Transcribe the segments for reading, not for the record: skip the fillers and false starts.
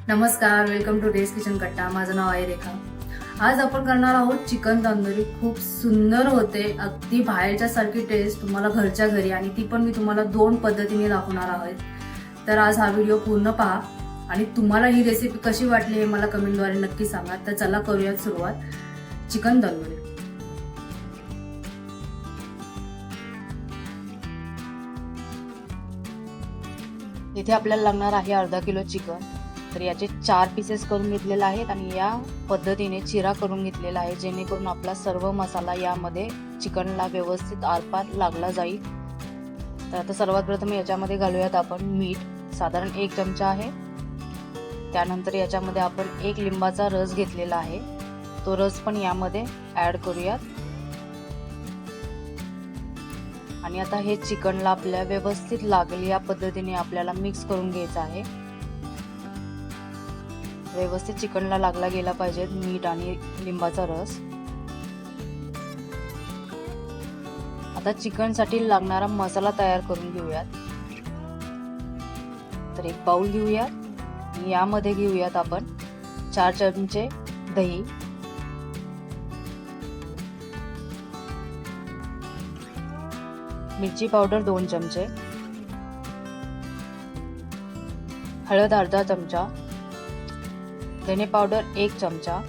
नमस्कार, welcome to taste kitchen कट्टा. माझं नाव आहे रेखा. आज आपण करणार आहोत चिकन तंदुरी. खूप सुंदर होते, अगदी बाहेरच्या सारखी टेस्ट तुम्हाला घरच्या घरी, आणि ती पण मी तुम्हाला 2 पद्धतीने दाखवणार आहे. तर आज हा व्हिडिओ पूर्ण पहा आणि तुम्हाला ही रेसिपी कशी वाटली हे मला कमेंटद्वारे नक्की सांगा. तर चला करूयात सुरुवात चिकन तंदुरी. इथे आपल्याला लागणार आहे अर्धा किलो चिकन. तर याचे 4 पीसेस करून घेतलेले आहेत आणि या पद्धतीने चिरा करून घेतलेला आहे, जेणेकरून आपला सर्व मसाला यामध्ये चिकनला व्यवस्थित आरपार लागला जाईल. तर आता सर्वात प्रथम याच्यामध्ये घालूयात आपण मीठ, साधारण 1 चमचा आहे. त्यानंतर याच्यामध्ये आपण 1 लिंबाचा रस घेतलेला आहे, तो रस पण यामध्ये ऍड करूयात. आणि आता हे चिकनला आपल्या व्यवस्थित लागेल या पद्धतीने आपल्याला मिक्स करून घ्यायचं आहे. व्यवस्थित चिकनला लागला गेला पाहिजे मीठ आणि लिंबाचा रस. आता चिकन साठी लागणारा मसाला तयार करून घेऊयात. तर एक बाउल घेऊयात. यामध्ये घेऊयात आपण 4 चमचे दही, मिरची पावडर 2 चमचे, हळद अर्धा चमचा, धने पावडर 1 चमचा,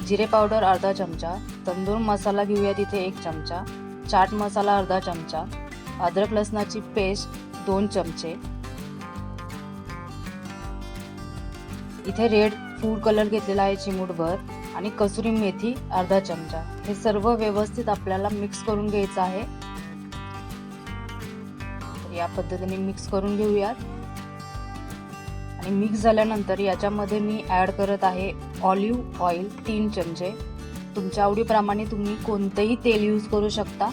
जिरे पावडर अर्धा चमचा, तंदूर मसाला घेऊयात इथे 1 चमचा, चाट मसाला अर्धा चमचा, अद्रक लसणाची पेस्ट 2 चमचे, इथे रेड फूड कलर घेतलेला आहे चिमूटभर, आणि कसुरी मेथी अर्धा चमचा. हे सर्व व्यवस्थित आपल्याला मिक्स करून घ्यायचं आहे. तर या पद्धतीने मिक्स करून घेऊयात. आणि मिक्स झाल्यानंतर याच्यामध्ये मी ऍड करत आहे ऑलिव्ह ऑइल 3 चमचे. तुमच्या आवडीप्रमाणे तुम्ही कोणतेही तेल यूज करू शकता.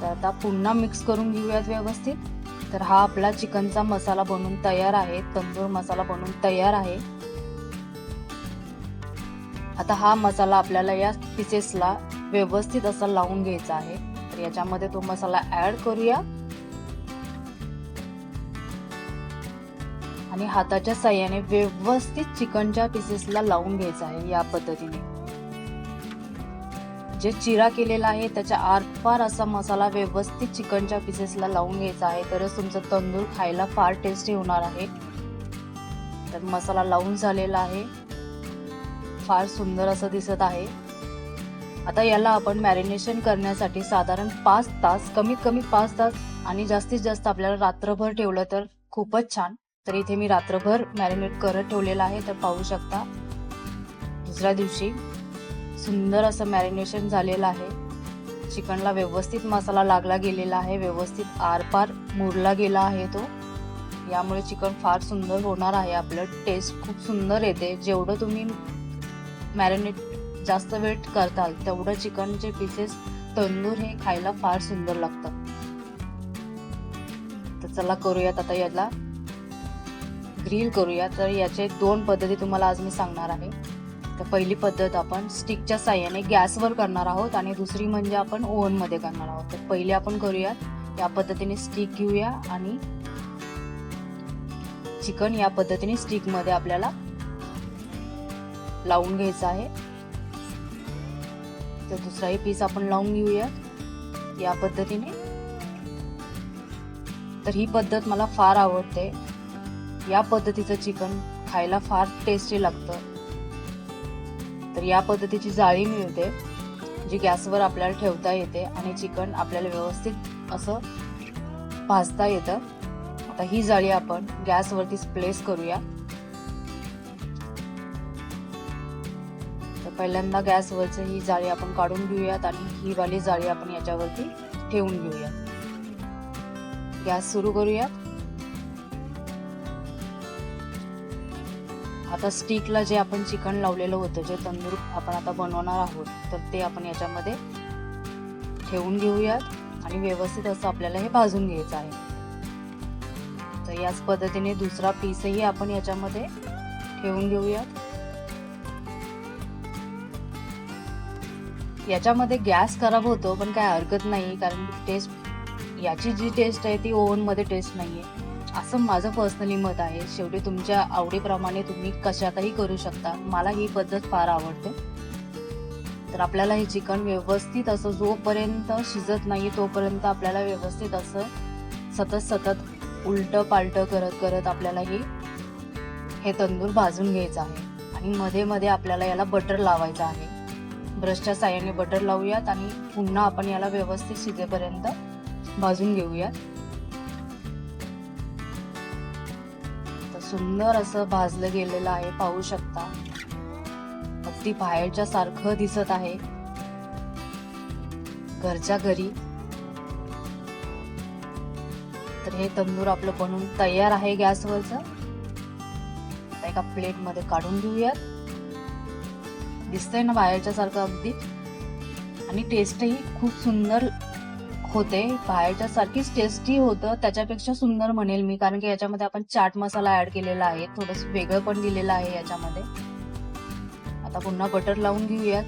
तर आता पुन्हा मिक्स करून घेऊयात व्यवस्थित. तर हा आपला चिकनचा मसाला बनवून तयार आहे, तंदूर मसाला बनवून तयार आहे. आता हा मसाला आपल्याला या पीसेसला व्यवस्थित असा लावून घ्यायचा आहे. तर याच्यामध्ये तो मसाला ऍड करूया आणि हाताच्या साहाय्याने व्यवस्थित चिकनच्या पीसेसला लावून घ्यायचं आहे. या पद्धतीने जे चिरा केलेला आहे त्याच्या आरपार असा मसाला व्यवस्थित चिकनच्या पीसेसला लावून घ्यायचा आहे, तरच तुमचं तंदूर खायला फार टेस्टी होणार आहे. तर मसाला लावून झालेला आहे, फार सुंदर असं दिसत आहे. आता याला आपण मॅरिनेशन करण्यासाठी साधारण 5 तास, कमीत कमी 5 तास आणि जास्तीत जास्त आपल्याला रात्रभर ठेवलं तर खूपच छान. तर इथे मी रात्रभर मॅरिनेट करत ठेवलेला आहे. तर पाहू शकता दुसऱ्या दिवशी सुंदर असं मॅरिनेशन झालेलं आहे. चिकनला व्यवस्थित मसाला लागला गेलेला आहे, व्यवस्थित आरपार मुरला गेला आहे तो. यामुळे चिकन फार सुंदर होणार आहे. आपलं टेस्ट खूप सुंदर येते. जेवढं तुम्ही मॅरिनेट जास्त वेळ करताल तेवढं चिकनचे पीसेस तंदूर हे खायला फार सुंदर लागतात. तर चला करूयात आता याला ग्रिल करूया. तर याचे 2 पद्धती तुम्हाला आज मी सांगणार आहे. तर पहिली पद्धत आपण स्टिकच्या साहाय्याने गॅसवर करणार आहोत आणि दुसरी म्हणजे आपण ओव्हन मध्ये करणार आहोत. तर पहिले आपण करूयात या पद्धतीने स्टिक घेऊया आणि चिकन या पद्धतीने स्टिक मध्ये आपल्याला लावून घ्यायचं आहे. तर दुसराही पीस आपण लावून घेऊया या पद्धतीने. तर ही पद्धत मला फार आवडते. या पद्धतीचं चिकन खायला फार टेस्टी लागतं. तर या पद्धतीची जाळी मिळते जी गॅसवर आपल्याला ठेवता येते आणि चिकन आपल्याला व्यवस्थित असं भाजता येतं. आता ही जाळी आपण गॅसवरती प्लेस करूया. तर पहिल्यांदा गॅसवरची ही जाळी आपण काढून घेऊयात आणि ही वाली जाळी आपण याच्यावरती ठेवून घेऊयात. गॅस सुरू करूयात. आता स्टिकला जे आपण चिकन लावलेलं होतं, जे तंदूर आपण आता बनवणार आहोत, तर ते आपण याच्यामध्ये ठेवून घेऊयात आणि व्यवस्थित असं आपल्याला हे भाजून घ्यायचं आहे. तर याच पद्धतीने दुसरा पीसही आपण याच्यामध्ये ठेवून घेऊयात. याच्यामध्ये गॅस खराब होतो पण काय हरकत नाही, कारण टेस्ट याची जी टेस्ट आहे ती ओव्हन मध्ये टेस्ट नाहीये. असं माझं पर्सनली मत आहे. शेवटी तुमच्या आवडीप्रमाणे तुम्ही कशातही करू शकता. मला ही पद्धत फार आवडते. तर आपल्याला हे चिकन व्यवस्थित असं जोपर्यंत शिजत नाही तोपर्यंत आपल्याला व्यवस्थित असं सतत उलटं पालटं करत करत आपल्याला हे तंदूर भाजून घ्यायचं आहे. आणि मध्ये मध्ये आपल्याला याला बटर लावायचं आहे. ब्रशच्या साहाय्याने बटर लावूयात आणि पुन्हा आपण याला व्यवस्थित शिजेपर्यंत भाजून घेऊयात. तर सुंदर असं भाजलं गेलेलं आहे, पाहू शकता. अगदी बाहेरच्या सारखं दिसत आहे, घरच्या घरी. तर हे तंदूर आपलं बनून तयार आहे गॅसवरचं. एका प्लेट मध्ये काढून घेऊयात. दिसतंय ना बाहेरच्या सारखं अगदी, आणि टेस्टही खूप सुंदर होते. बाहेरच्या सारखीच टेस्टी होतं, त्याच्यापेक्षा सुंदर म्हणेल मी, कारण की याच्यामध्ये आपण चाट मसाला ऍड केलेला आहे, थोडंसं वेगळं पण दिलेलं आहे याच्यामध्ये. आता पुन्हा बटर लावून घेऊयात.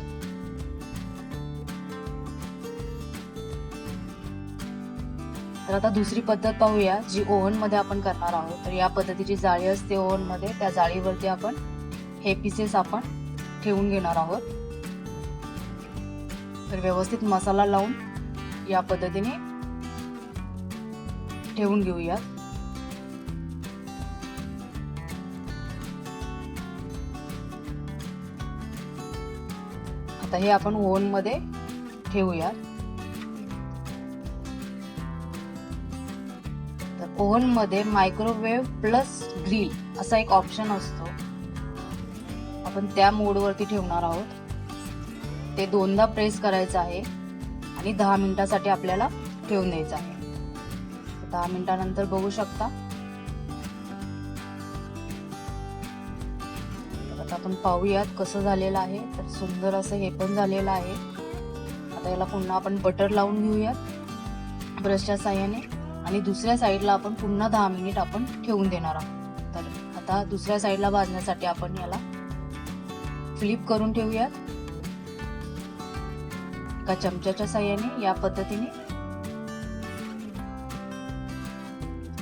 तर आता दुसरी पद्धत पाहूया, जी ओव्हन मध्ये आपण करणार आहोत. तर या पद्धतीची जाळी असते ओव्हन मध्ये, त्या जाळीवरती आपण हे पीसेस आपण ठेवून घेणार आहोत. तर व्यवस्थित मसाला लावून या पद्धतीने ठेवून घेऊया. आता हे आपण ओव्हन मध्ये ठेवूया. तर ओव्हन मध्ये मायक्रोवेव्ह प्लस ग्रिल असा एक ऑप्शन असतो, आपण त्या मोड वरती ठेवणार आहोत. ते दोनदा प्रेस करायचं आहे आणि 10 मिनिटासाठी आपल्याला ठेवून द्यायचं आहे. 10 मिनिटानंतर बघू शकता. आता आपण पाहूयात कसं झालेलं आहे. तर सुंदर असं हे पण झालेलं आहे. आता याला पुन्हा आपण बटर लावून घेऊयात ब्रशच्या साहाय्याने, आणि दुसऱ्या साईडला आपण पुन्हा 10 मिनिट आपण ठेवून देणार आहोत. तर आता दुसऱ्या साईडला भाजण्यासाठी आपण याला फ्लिप करून ठेवूयात एका चमच्याच्या साहाय्याने, या पद्धतीने.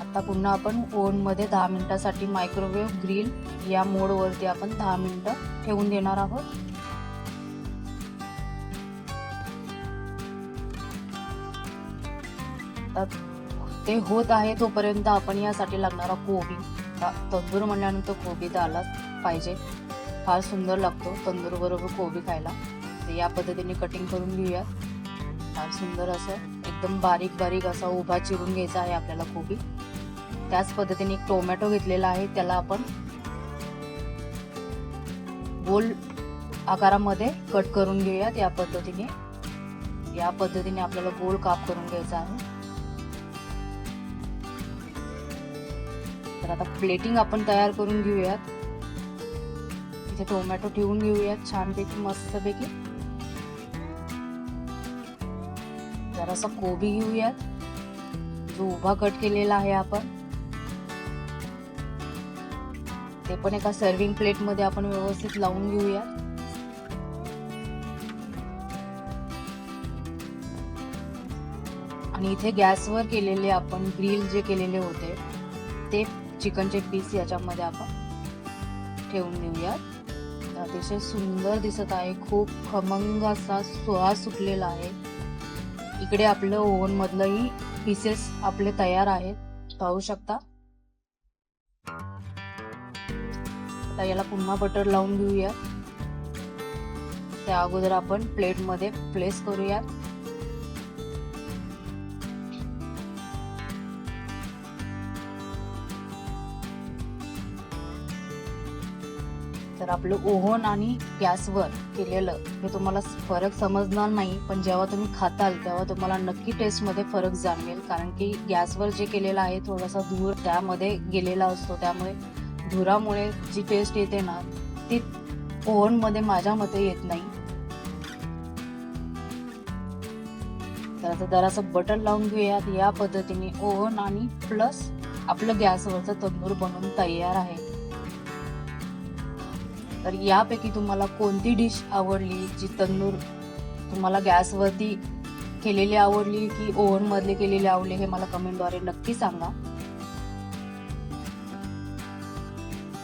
आता पुन्हा आपण ओव्हन मध्ये 10 मिनिटासाठी मायक्रोवेव्ह ग्रिल या मोड वरती आपण 10 मिनिटं ठेवून देणार आहोत. ते होत आहे तोपर्यंत आपण यासाठी लागणारा कोबी, तंदूर म्हणल्यानंतर कोबी तर आलाच पाहिजे, फार सुंदर लागतो तंदूर बरोबर कोबी खायला. तर या पद्धतीने कटिंग करून घेऊया. फार सुंदर असं एकदम बारीक बारीक असा उभा चिरून घ्यायचा आहे आपल्याला कोबी. त्याच पद्धतीने एक टोमॅटो घेतलेला आहे, त्याला आपण गोल आकारामध्ये कट करून घेऊयात. या पद्धतीने आपल्याला गोल काप करून घ्यायचा आहे. तर आता प्लेटिंग आपण तयार करून घेऊयात. इथे टोमॅटो ठेवून घेऊयात छानपैकी, मस्तपैकी. जरासा कोबी घेऊयात जो उभा कट केलेला आहे आपण, ते पण एका सर्विंग प्लेट मध्ये आपण व्यवस्थित लावून घेऊया. आणि इथे गॅसवर केलेले आपण ग्रिल जे केलेले होते ते चिकनचे पीस याच्यामध्ये आपण ठेवून देऊया. अतिशय सुंदर दिसत आहे, खूप खमंग असा सुवास सुटलेला आहे. इकडे आपलं ओव्हन मधलंही पीसेस आपले तयार आहेत, पाहू शकता. आता याला पुन्हा बटर लावून घेऊया. त्या अगोदर आपण प्लेट मध्ये प्लेस करूया. तर आपलं ओव्हन आणि गॅसवर केलेलं हे तुम्हाला फरक समजणार नाही, पण जेव्हा तुम्ही खाताल तेव्हा तुम्हाला नक्की टेस्ट मध्ये फरक जाणवेल. कारण की गॅसवर जे केलेलं आहे थोडासा धूर त्यामध्ये गेलेला असतो, त्यामुळे धुरामुळे जी टेस्ट येते ना ती ओव्हन मध्ये माझ्या मते येत नाही. तर आता जरासं बटर लावून घेऊयात. या पद्धतीने ओव्हन आणि प्लस आपलं गॅसवरचं तंदूर बनवून तयार आहे. तर यापैकी तुम्हाला कोणती डिश आवडली, जी तंदूर तुम्हाला गॅसवरती केलेली आवडली की ओव्हन मधले केलेली आवडली, हे मला कमेंटद्वारे नक्की सांगा.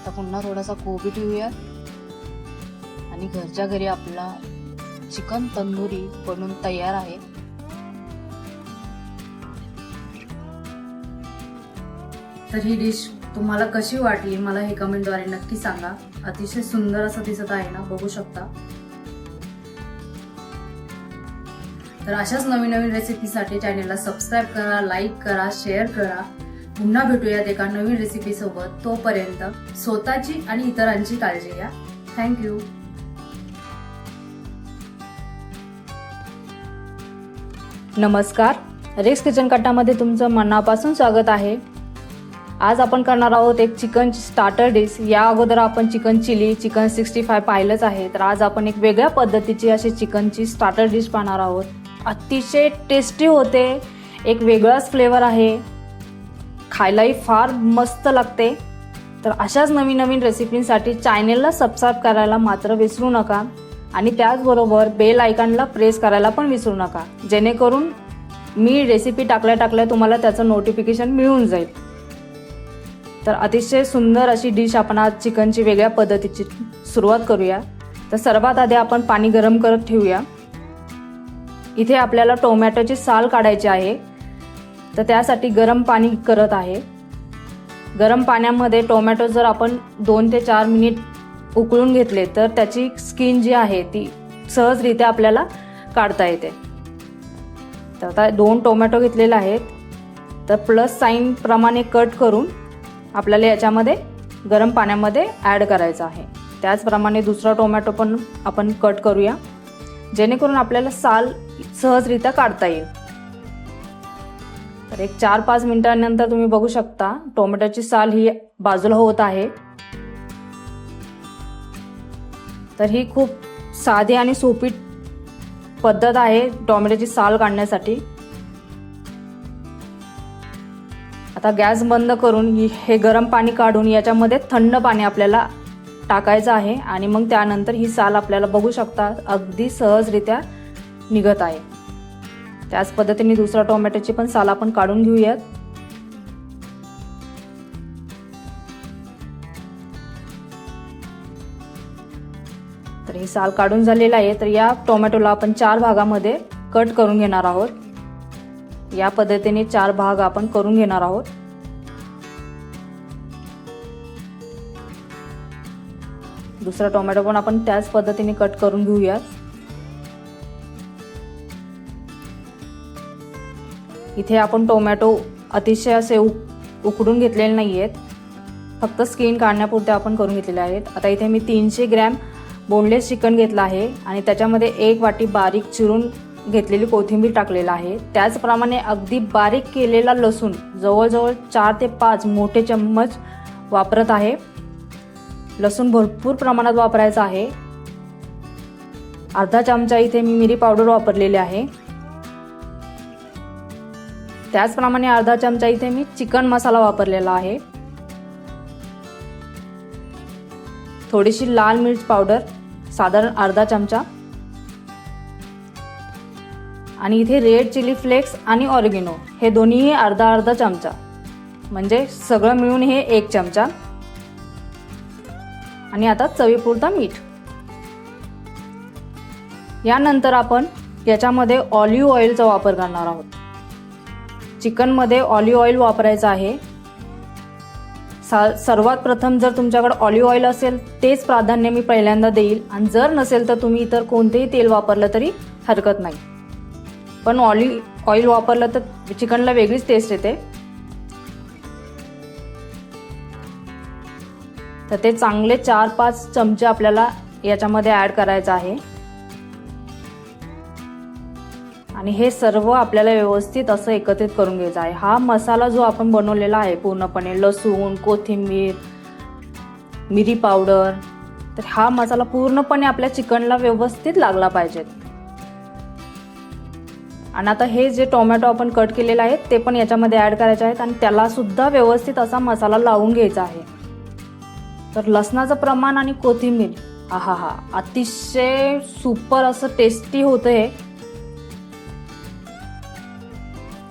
आता पुन्हा थोडासा कोबी ठेवूया आणि घरच्या घरी आपला चिकन तंदुरी बनून तयार आहे. तर ही डिश तुम्हाला कशी वाटली मला हे कमेंटद्वारे नक्की सांगा. अतिशय सुंदर असं दिसत आहे ना, बघू शकता. तर अशाच नवीन नवीन रेसिपीसाठी चॅनलला सबस्क्राईब करा, लाईक करा, शेअर करा. पुन्हा भेटूयात एका नवीन रेसिपी सोबत. तोपर्यंत स्वतःची आणि इतरांची काळजी घ्या. थँक्यू. नमस्कार, रेक्स किचन कट्टामध्ये तुमचं मनापासून स्वागत आहे. आज आपण करणार आहोत एक चिकन स्टार्टर डिश. या अगोदर आपण चिकन चिली, चिकन 65 पाहिलंच आहे. तर आज आपण एक वेगळ्या पद्धतीची अशी चिकनची स्टार्टर डिश पाहणार आहोत. अतिशय टेस्टी होते, एक वेगळाच फ्लेवर आहे, खायलाही फार मस्त लागते. तर अशाच नवीन नवीन रेसिपींसाठी चॅनेलला सबस्क्राईब करायला मात्र विसरू नका आणि त्याचबरोबर बेल आयकॉनला प्रेस करायला पण विसरू नका, जेणेकरून मी रेसिपी टाकल्या तुम्हाला त्याचं नोटिफिकेशन मिळून जाईल. तर अतिशय सुंदर अशी डिश आपण आज चिकनची वेगळ्या पद्धतीची सुरुवात करूया. तर सर्वात आधी आपण पाणी गरम करत ठेवूया. इथे आपल्याला टोमॅटोची साल काढायची आहे, तर त्यासाठी गरम पाणी करत आहे. गरम पाण्यामध्ये टोमॅटो जर आपण 2 ते 4 मिनिट उकळून घेतले तर त्याची स्किन जी आहे ती सहजरित्या आपल्याला काढता येते. तर आता 2 टोमॅटो घेतलेले आहेत. तर प्लस साइन प्रमाणे कट करून आपल्याला याच्यामध्ये गरम पाण्यामध्ये ॲड करायचं आहे. त्याचप्रमाणे दुसरा टोमॅटो पण आपण कट करूया, जेणेकरून आपल्याला साल सहजरित्या काढता येईल. तर एक 4-5 मिनिटांनंतर तुम्ही बघू शकता टोमॅटोची साल ही बाजूला होत आहे. तर ही खूप साधी आणि सोपी पद्धत आहे टोमॅटोची साल काढण्यासाठी. आता गॅस बंद करून हे गरम पाणी काढून याच्यामध्ये थंड पाणी आपल्याला टाकायचं आहे आणि मग त्यानंतर ही साल आपल्याला बघू शकता अगदी सहजरित्या निघत आहे. त्याच पद्धतीने दुसरा टोमॅटोची पण साल आपण काढून घेऊयात. तर ही साल काढून झालेली आहे. तर या टोमॅटोला आपण 4 भागामध्ये कट करून घेणार आहोत. या पद्धतीने 4 भाग आपण करून घेणार आहोत. दुसरा टोमॅटो पण आपण त्याच पद्धतीने कट करून घेऊयात. इथे आपण टोमॅटो अतिशय असे उकडून घेतलेले नाही आहेत, फक्त स्किन काढण्यापुरते आपण करून घेतलेले आहेत. आता इथे मी 300 ग्रॅम बोनलेस चिकन घेतलं आहे आणि त्याच्यामध्ये 1 वाटी बारीक चिरून घेतलेली कोथिंबीर टाकलेला आहे. त्याचप्रमाणे अगदी बारीक केलेला लसूण जवळजवळ 4 ते 5 मोठे चम्मच वापरत आहे. लसूण भरपूर प्रमाणात वापरायचा आहे. अर्धा चमचा इथे मी मिरी पावडर वापरलेली आहे. त्याचप्रमाणे अर्धा चमचा इथे मी चिकन मसाला वापरलेला आहे. थोडीशी लाल मिर्च पावडर साधारण अर्धा चमचा आणि इथे रेड चिली फ्लेक्स आणि ऑरिगॅनो हे दोन्ही अर्धा चमचा, म्हणजे सगळं मिळून हे 1 चमचा. आणि आता चवीपुरता मीठ. यानंतर आपण याच्यामध्ये ऑलिव्ह ऑइलचा वापर करणार आहोत. चिकनमध्ये ऑलिव्ह ऑइल वापरायचं आहे. सर्वात प्रथम जर तुमच्याकडे ऑलिव्ह ऑइल असेल तेच प्राधान्य मी पहिल्यांदा देईल आणि जर नसेल तर तुम्ही इतर कोणतेही तेल वापरलं तरी हरकत नाही. पण ऑलिव्ह ऑइल वापरलं तर चिकनला वेगळीच टेस्ट येते. तर ते चांगले 4-5 चमचे आपल्याला याच्यामध्ये ॲड करायचं आहे आणि हे सर्व आपल्याला व्यवस्थित असं एकत्रित करून घ्यायचं आहे. हा मसाला जो आपण बनवलेला आहे पूर्णपणे लसूण, कोथिंबीर, मिरी पावडर, तर हा मसाला पूर्णपणे आपल्या चिकनला व्यवस्थित लागला पाहिजे. आणि आता हे जे टोमॅटो आपण कट केलेले आहेत ते पण याच्यामध्ये ॲड करायचे आहेत आणि त्याला सुद्धा व्यवस्थित असा मसाला लावून घ्यायचा आहे. तर लसणाचं प्रमाण आणि कोथिंबीर आहा अतिशय सुपर असं टेस्टी होतं हे.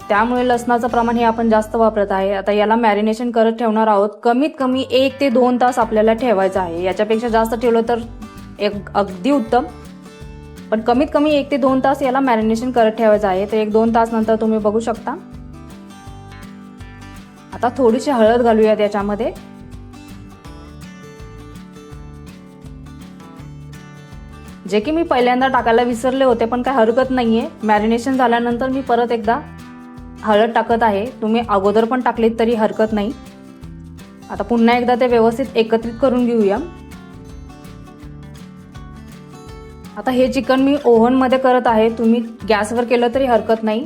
त्यामुळे लसणाचं प्रमाण हे आपण जास्त वापरत आहे. आता याला मॅरिनेशन करत ठेवणार आहोत. कमीत कमी 1 ते 2 तास आपल्याला ठेवायचं आहे. याच्यापेक्षा जास्त ठेवलं तर अगदी उत्तम, पण कमीत कमी 1 ते 2 तास याला मॅरिनेशन करत ठेवायचं आहे. तर 1-2 तास नंतर तुम्ही बघू शकता. आता थोडीशी हळद घालूयात याच्यामध्ये. जे की मी पहिल्यांदा टाकायला विसरले होते, पण काय हरकत नाहीये. मॅरिनेशन झाल्यानंतर मी परत एकदा हळद टाकत आहे. तुम्ही अगोदर पण टाकलीत तरी हरकत नाही. आता पुन्हा एकदा ते व्यवस्थित एकत्रित करून घेऊया. आता हे चिकन मी ओव्हनमध्ये करत आहे. तुम्ही गॅसवर केलं तरी हरकत नाही.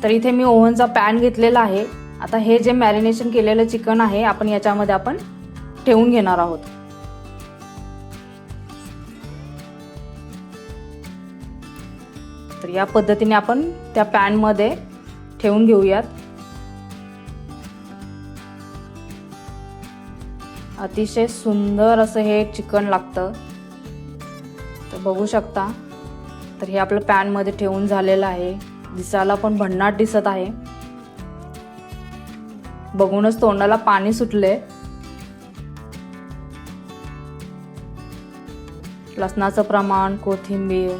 तर इथे मी ओव्हनचा पॅन घेतलेला आहे. आता हे जे मॅरिनेशन केलेलं चिकन आहे आपण याच्यामध्ये ठेवून घेणार आहोत. तर या पद्धतीने आपण त्या पॅनमध्ये ठेवून घेऊयात. अतिशय सुंदर असं हे चिकन लागतं. तर बघू शकता. तर हे आपलं पॅनमध्ये ठेवून झालेलं आहे. दिसायला पण भन्नाट दिसत आहे. बघूनच तोंडाला पाणी सुटले. लसणाचं प्रमाण, कोथिंबीर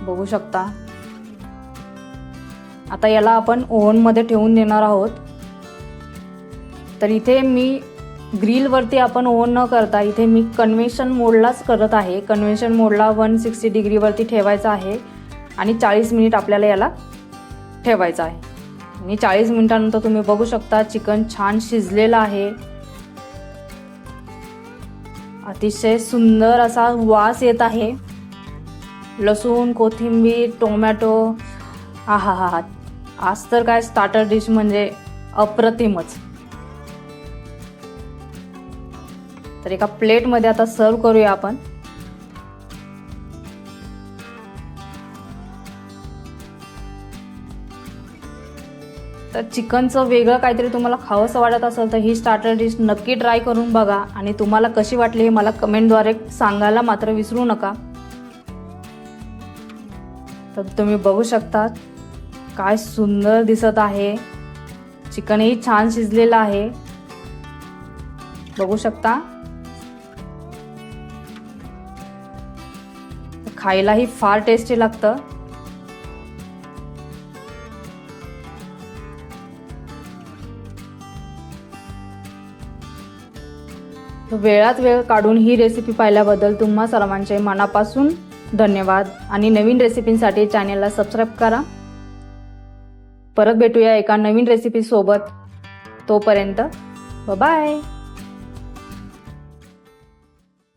बघू शकता. आता याला आपण ओव्हनमध्ये ठेवून देणार आहोत. तर इथे मी ग्रिलवरती आपण ओव्हन न करता इथे मी कन्व्हेन्शन मोडलाच करत आहे. कन्व्हेन्शन मोडला 160 डिग्रीवरती ठेवायचा आहे आणि 40 मिनिट आपल्याला याला ठेवायचं आहे. आणि 40 मिनिटानंतर तुम्ही बघू शकता चिकन छान शिजलेलं आहे. अतिशय सुंदर असा वास येत आहे. लसूण, कोथिंबीर, टोमॅटो, आहा. आज तर काय स्टार्टर डिश म्हणजे अप्रतिमच. तर एका प्लेटमध्ये आता सर्व करूया आपण. तर चिकनचं वेगळं काहीतरी तुम्हाला खावंसं वाटत असेल तर ही स्टार्टर डिश नक्की ट्राय करून बघा आणि तुम्हाला कशी वाटली हे मला कमेंटद्वारे सांगायला मात्र विसरू नका. तर तुम्ही बघू शकता काय सुंदर दिसत आहे. चिकनही छान शिजलेलं आहे. बघू शकता. खायलाही फार टेस्टी लागतं. वेळात वेळ काढून ही रेसिपी पाहिल्याबद्दल तुम्हा सर्वांचे मनापासून धन्यवाद. आणि नवीन रेसिपींसाठी चॅनेलला सबस्क्राईब करा. परत भेटूया एका नवीन रेसिपी सोबत. तोपर्यंत बाय.